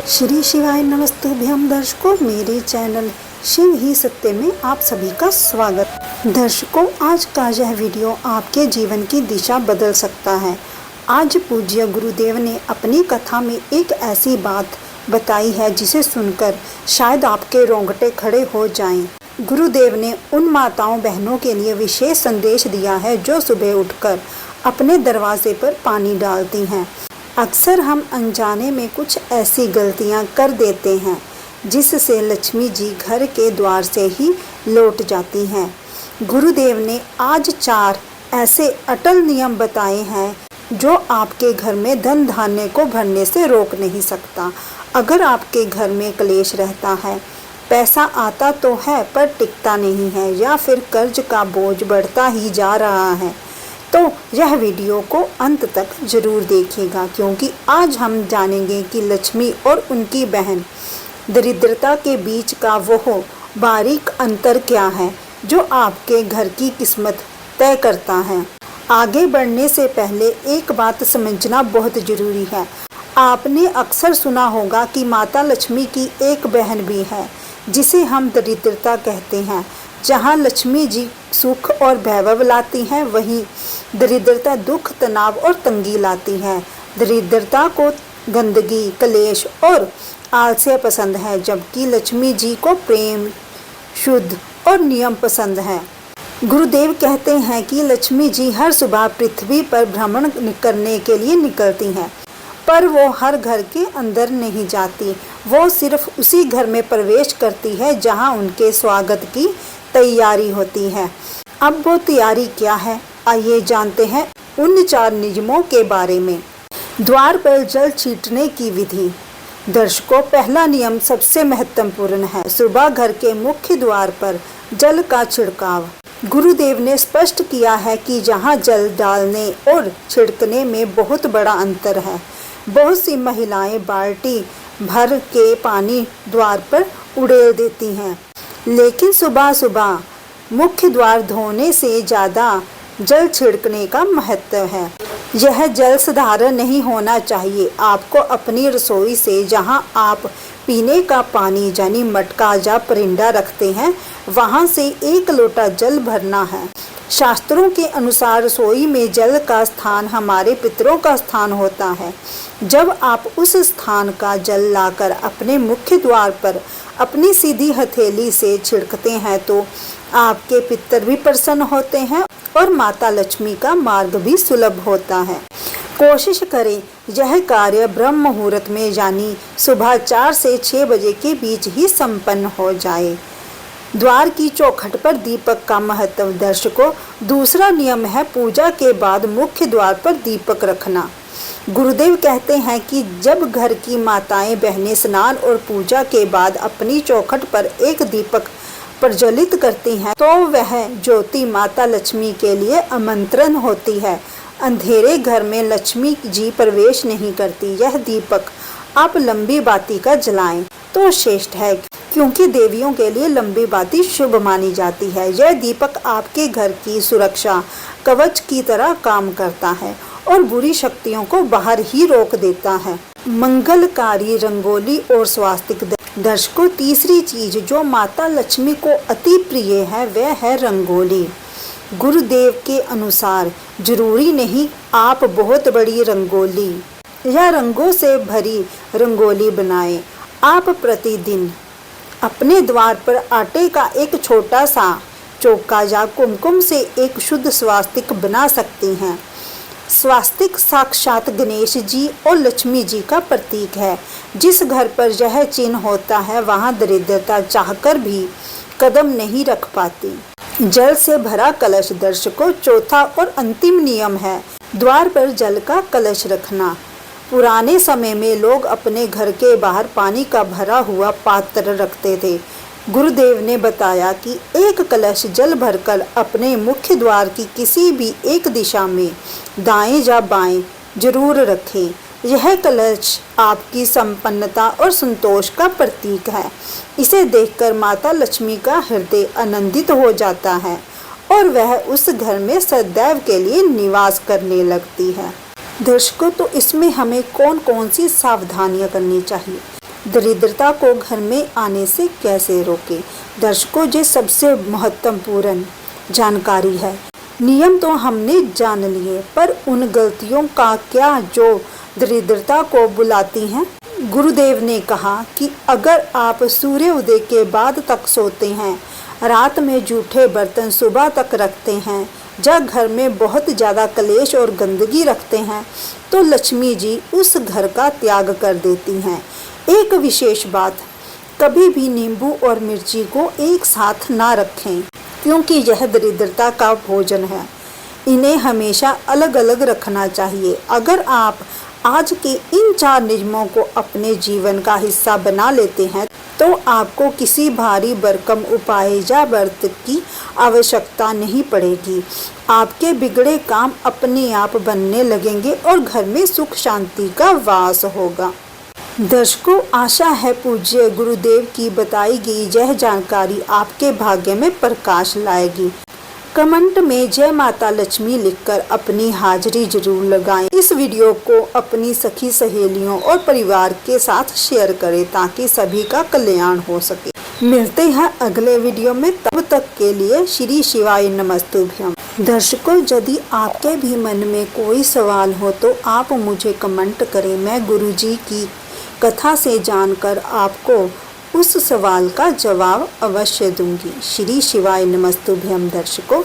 श्री शिवाय नमस्तुभ्यम दर्शकों, मेरे चैनल शिव ही सत्य में आप सभी का स्वागत। दर्शकों, आज का यह वीडियो आपके जीवन की दिशा बदल सकता है। आज पूज्य गुरुदेव ने अपनी कथा में एक ऐसी बात बताई है जिसे सुनकर शायद आपके रोंगटे खड़े हो जाएं। गुरुदेव ने उन माताओं बहनों के लिए विशेष संदेश दिया है जो सुबह उठकर अपने दरवाजे पर पानी डालती हैं। अक्सर हम अनजाने में कुछ ऐसी गलतियां कर देते हैं जिससे लक्ष्मी जी घर के द्वार से ही लौट जाती हैं। गुरुदेव ने आज 4 ऐसे अटल नियम बताए हैं जो आपके घर में धन धान्य को भरने से रोक नहीं सकता। अगर आपके घर में क्लेश रहता है, पैसा आता तो है पर टिकता नहीं है, या फिर कर्ज का बोझ बढ़ता ही जा रहा है, तो यह वीडियो को अंत तक जरूर देखिएगा, क्योंकि आज हम जानेंगे कि लक्ष्मी और उनकी बहन दरिद्रता के बीच का वो बारीक अंतर क्या है जो आपके घर की किस्मत तय करता है। आगे बढ़ने से पहले एक बात समझना बहुत ज़रूरी है। आपने अक्सर सुना होगा कि माता लक्ष्मी की एक बहन भी है जिसे हम दरिद्रता कहते हैं। जहाँ लक्ष्मी जी सुख और वैभव लाती हैं, वहीं दरिद्रता दुख, तनाव और तंगी लाती है। दरिद्रता को गंदगी, क्लेश और आलस्य पसंद है, जबकि लक्ष्मी जी को प्रेम, शुद्ध और नियम पसंद है। गुरुदेव कहते हैं कि लक्ष्मी जी हर सुबह पृथ्वी पर भ्रमण करने के लिए निकलती हैं, पर वो हर घर के अंदर नहीं जाती। वो सिर्फ उसी घर में प्रवेश करती है जहां उनके स्वागत की तैयारी होती है। अब वो तैयारी क्या है, आइए जानते हैं उन 4 नियमों के बारे में। द्वार पर जल छींटने की विधि। दर्शकों, पहला नियम सबसे महत्वपूर्ण है। सुबह घर के मुख्य द्वार पर जल का छिड़काव। गुरुदेव ने स्पष्ट किया है कि जहां जल डालने और छिड़कने में बहुत बड़ा अंतर है। बहुत सी महिलाएं बाल्टी भर के पानी द्वार पर उड़ेल देती हैं, लेकिन सुबह सुबह मुख्य द्वार धोने से ज़्यादा जल छिड़कने का महत्व है। यह जल साधारण नहीं होना चाहिए। आपको अपनी रसोई से जहां आप पीने का पानी यानी मटका या परिंदा रखते हैं, वहां से 1 लोटा जल भरना है। शास्त्रों के अनुसार रसोई में जल का स्थान हमारे पितरों का स्थान होता है। जब आप उस स्थान का जल लाकर अपने मुख्य द्वार पर अपनी सीधी हथेली से छिड़कते हैं तो आपके पितर भी प्रसन्न होते हैं और माता लक्ष्मी का मार्ग भी सुलभ होता है। कोशिश करें यह कार्य ब्रह्म मुहूर्त में यानी सुबह 4 से 6 बजे के बीच ही संपन्न हो जाए। द्वार की चौखट पर दीपक का महत्व। दर्शकों, दूसरा नियम है पूजा के बाद मुख्य द्वार पर दीपक रखना। गुरुदेव कहते हैं कि जब घर की माताएं बहनें स्नान और पूजा के बाद अपनी चौखट पर एक दीपक प्रज्वलित करती हैं, तो वह ज्योति माता लक्ष्मी के लिए आमंत्रण होती है। अंधेरे घर में लक्ष्मी जी प्रवेश नहीं करती। यह दीपक आप लंबी बाती का जलाएं तो श्रेष्ठ है, क्योंकि देवियों के लिए लंबी बाती शुभ मानी जाती है। यह दीपक आपके घर की सुरक्षा कवच की तरह काम करता है और बुरी शक्तियों को बाहर ही रोक देता है। मंगलकारी रंगोली और स्वास्तिक। दर्शकों, तीसरी चीज जो माता लक्ष्मी को अति प्रिय है वह है रंगोली। गुरुदेव के अनुसार जरूरी नहीं आप बहुत बड़ी रंगोली या रंगों से भरी रंगोली बनाएं। आप प्रतिदिन अपने द्वार पर आटे का एक छोटा सा चौका या कुमकुम से एक शुद्ध स्वास्तिक बना सकती हैं। स्वास्तिक साक्षात गणेश जी और लक्ष्मी जी का प्रतीक है। जिस घर पर यह चिन्ह होता है वहां दरिद्रता चाहकर भी कदम नहीं रख पाती। जल से भरा कलश। दर्शकों, चौथा और अंतिम नियम है द्वार पर जल का कलश रखना। पुराने समय में लोग अपने घर के बाहर पानी का भरा हुआ पात्र रखते थे। गुरुदेव ने बताया कि एक कलश जल भरकर अपने मुख्य द्वार की किसी भी एक दिशा में दाएं या बाएं जरूर रखें। यह कलश आपकी संपन्नता और संतोष का प्रतीक है। इसे देखकर माता लक्ष्मी का हृदय आनंदित हो जाता है और वह उस घर में सदैव के लिए निवास करने लगती है। दर्शकों, तो इसमें हमें कौन कौन सी सावधानियां करनी चाहिए। दरिद्रता को घर में आने से कैसे रोकें। दर्शकों, ये सबसे महत्वपूर्ण जानकारी है। नियम तो हमने जान लिए, पर उन गलतियों का क्या जो दरिद्रता को बुलाती हैं। गुरुदेव ने कहा कि अगर आप सूर्य उदय के बाद तक सोते हैं, रात में जूठे बर्तन सुबह तक रखते हैं, या घर में बहुत ज़्यादा कलेश और गंदगी रखते हैं, तो लक्ष्मी जी उस घर का त्याग कर देती हैं। एक विशेष बात, कभी भी नींबू और मिर्ची को एक साथ ना रखें, क्योंकि यह दरिद्रता का भोजन है। इन्हें हमेशा अलग अलग रखना चाहिए। अगर आप आज के इन 4 नियमों को अपने जीवन का हिस्सा बना लेते हैं, तो आपको किसी भारी भरकम उपाय या व्रत की आवश्यकता नहीं पड़ेगी। आपके बिगड़े काम अपने आप बनने लगेंगे और घर में सुख शांति का वास होगा। दर्शकों, आशा है पूज्य गुरुदेव की बताई गई यह जानकारी आपके भाग्य में प्रकाश लाएगी। कमेंट में जय माता लक्ष्मी लिखकर अपनी हाजिरी जरूर लगाएं। इस वीडियो को अपनी सखी सहेलियों और परिवार के साथ शेयर करें ताकि सभी का कल्याण हो सके। मिलते हैं अगले वीडियो में, तब तक के लिए श्री शिवाय नमस्तुभ्यम। दर्शकों, यदि आपके भी मन में कोई सवाल हो तो आप मुझे कमेंट करें। मैं गुरुजी की कथा से जानकर आपको उस सवाल का जवाब अवश्य दूंगी। श्री शिवाय नमस्तुभ्यम। दर्शकों।